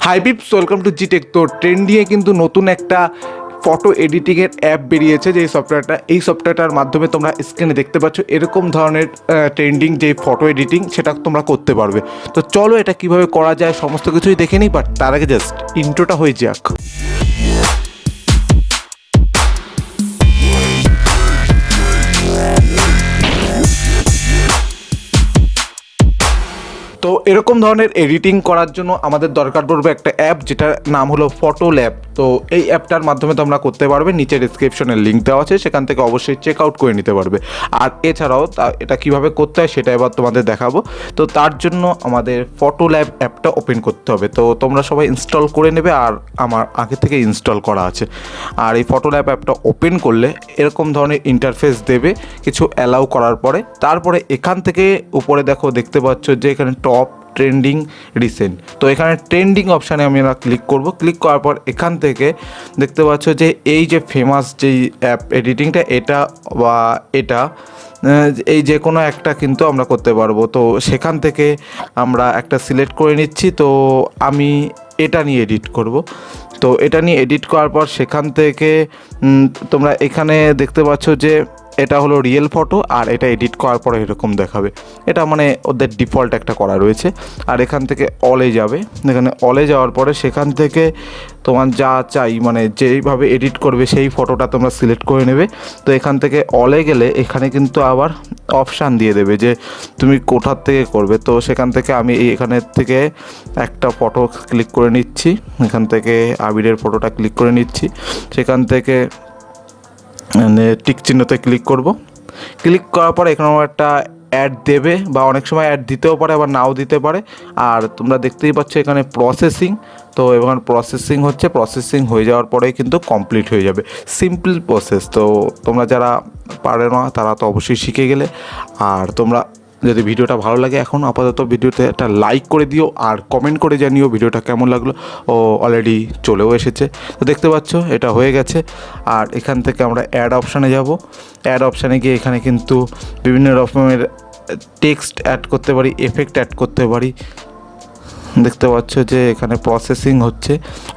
High peeps, welcome to জিটেক। তো ট্রেন্ডিংয়ে কিন্তু নতুন একটা ফটো এডিটিংয়ের অ্যাপ বেরিয়েছে, যে এই সফটওয়্যারটার মাধ্যমে তোমরা স্ক্রিনে দেখতে পাচ্ছ এরকম ধরনের ট্রেন্ডিং যে ফটো এডিটিং সেটা তোমরা করতে পারবে। তো চলো এটা কিভাবে করা যায় সমস্ত কিছুই দেখে নিই, বাট তার আগে জাস্ট ইন্ট্রোটা হয়ে যাক। তো এরকম ধরনের এডিটিং করার জন্য আমাদের দরকার পড়বে একটা অ্যাপ, যেটার নাম হলো ফটোল্যাব। তো এই অ্যাপটার মাধ্যমে তোমরা করতে পারবে, নিচে ডেসক্রিপশনের লিঙ্ক দেওয়া আছে, সেখান থেকে অবশ্যই চেক আউট করে নিতে পারবে। আর এছাড়াও এটা কিভাবে করতে হয় সেটা এবার তোমাদের দেখাবো। তো তার জন্য আমাদের ফটোল্যাব অ্যাপটা ওপেন করতে হবে। তো তোমরা সবাই ইনস্টল করে নেবে, আর আমার আগে থেকে ইনস্টল করা আছে। আর এই ফটোল্যাব অ্যাপটা ওপেন করলে এরকম ধরনের ইন্টারফেস দেবে, কিছু অ্যালাউ করার পরে তারপরে এখান থেকে উপরে দেখতে পাচ্ছ যে এখানে টপ ট্রেন্ডিং রিসেন্ট। তো এখানে ট্রেন্ডিং অপশানে আমরা ক্লিক করব। ক্লিক করার পর এখান থেকে দেখতে পাচ্ছ যে এই যে ফেমাস যেই অ্যাপ এডিটিংটা, এটা বা এটা এই যে কোনো একটা কিন্তু আমরা করতে পারবো। তো সেখান থেকে আমরা একটা সিলেক্ট করে নিচ্ছি। তো আমি এটা নিয়ে এডিট করব। তো এটা নিয়ে এডিট করার পর সেখান থেকে তোমরা এখানে দেখতে পাচ্ছ যে এটা হলো রিয়েল ফটো, আর এটা এডিট করার পরে এরকম দেখাবে। এটা মানে ওদের ডিফল্ট একটা করা রয়েছে। আর এখান থেকে অলে যাবে, এখানে অলে যাওয়ার পরে সেখান থেকে তোমার যা চাই মানে যেইভাবে এডিট করবে সেই ফটোটা তোমরা সিলেক্ট করে নেবে। তো এখান থেকে অলে গেলে এখানে কিন্তু আবার অপশান দিয়ে দেবে যে তুমি কোথার থেকে করবে। তো সেখান থেকে আমি এখানের থেকে একটা ফটো ক্লিক করে নিচ্ছি, এখান থেকে আবিরের ফটোটা ক্লিক করে নিচ্ছি। সেখান থেকে টিক চিহ্নতে ক্লিক করব। ক্লিক করার পর এখানে একটা অ্যাড দেবে, বা অনেক সময় অ্যাড দিতেও পারে আবার নাও দিতে পারে। আর তোমরা দেখতেই পাচ্ছ এখানে প্রসেসিং। তো এবার প্রসেসিং হচ্ছে, প্রসেসিং হয়ে যাওয়ার পরেই কিন্তু কমপ্লিট হয়ে যাবে। Simple process. তো তোমরা যারা পারে না তারা তো অবশ্যই শিখে গেলে। আর তোমরা যদি ভিডিওটা ভালো লাগে এখন আপাতত ভিডিওতে একটা লাইক করে দিও, আর কমেন্ট করে জানিও ভিডিওটা কেমন লাগলো। ও অলরেডি চলেও এসেছে, তো দেখতে পাচ্ছ এটা হয়ে গেছে। আর এখান থেকে আমরা অ্যাড অপশানে যাব। অ্যাড অপশানে গিয়ে এখানে কিন্তু বিভিন্ন রকমের টেক্সট অ্যাড করতে পারি, এফেক্ট অ্যাড করতে পারি। দেখতে পাচ্ছ যে এখানে প্রসেসিং হচ্ছে,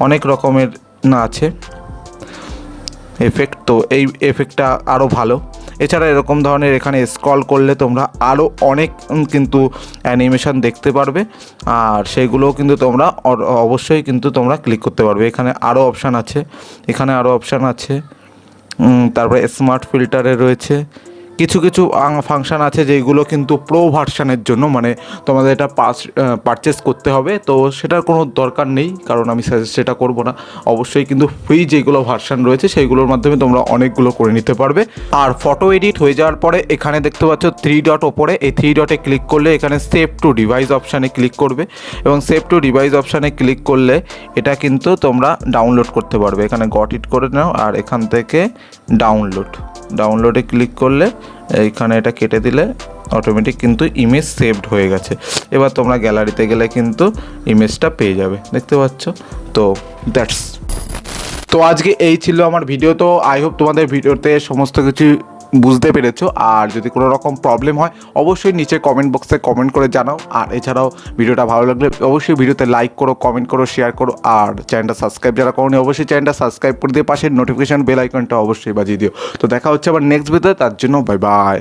অনেক রকমের আছে এফেক্ট। তো এই এফেক্টটা আরও ভালো। এছাড়া এরকম ধরনের এখানে স্ক্রল করলে তোমরা আরও অনেক কিন্তু অ্যানিমেশন দেখতে পারবে, আর সেইগুলোও কিন্তু তোমরা অবশ্যই কিন্তু তোমরা ক্লিক করতে পারবে। এখানে আরও অপশান আছে, এখানে আরও অপশান আছে। তারপরে স্মার্ট ফিল্টারে রয়েছে কিছু কিছু ফাংশান আছে যেগুলো কিন্তু প্রো ভার্সানের জন্য, মানে তোমাদের এটা পারচেস করতে হবে। তো সেটার কোনো দরকার নেই, কারণ আমি সাজেস্ট সেটা করবো না। অবশ্যই কিন্তু ফ্রি যেগুলো ভার্সান রয়েছে সেইগুলোর মাধ্যমে তোমরা অনেকগুলো করে নিতে পারবে। আর ফটো এডিট হয়ে যাওয়ার পরে এখানে দেখতে পাচ্ছ 3 ডট ওপরে, এই 3 ডটে ক্লিক করলে এখানে সেভ টু ডিভাইস অপশানে ক্লিক করবে, এবং সেভ টু ডিভাইস অপশানে ক্লিক করলে এটা কিন্তু তোমরা ডাউনলোড করতে পারবে। এখানে গট ইট করে নাও, আর এখান থেকে ডাউনলোডে ক্লিক করলে এইখানে এটা কেটে দিলে অটোমেটিক কিন্তু ইমেজ সেভড হয়ে গেছে। এবার তোমরা গ্যালারিতে গেলে কিন্তু ইমেজটা পেয়ে যাবে, দেখতে পাচ্ছ। তো তো আজকে এই ছিল আমার ভিডিও। তো আই হোপ তোমাদের ভিডিওতে সমস্ত কিছু বুঝতে পেরেছো। আর যদি কোনো রকম প্রবলেম হয় অবশ্যই নিচে কমেন্ট বক্সে কমেন্ট করে জানাও। আর এছাড়াও ভিডিওটা ভালো লাগলে অবশ্যই ভিডিওতে লাইক করো, কমেন্ট করো, শেয়ার করো। আর চ্যানেলটা সাবস্ক্রাইব যারা করোনি অবশ্যই চ্যানেলটা সাবস্ক্রাইব করে দিয়ে পাশে নোটিফিকেশন বেল আইকনটা অবশ্যই বাজিয়ে দিও। তো দেখা হচ্ছে আবার নেক্সট ভিডিওতে, তার জন্য বাই বাই।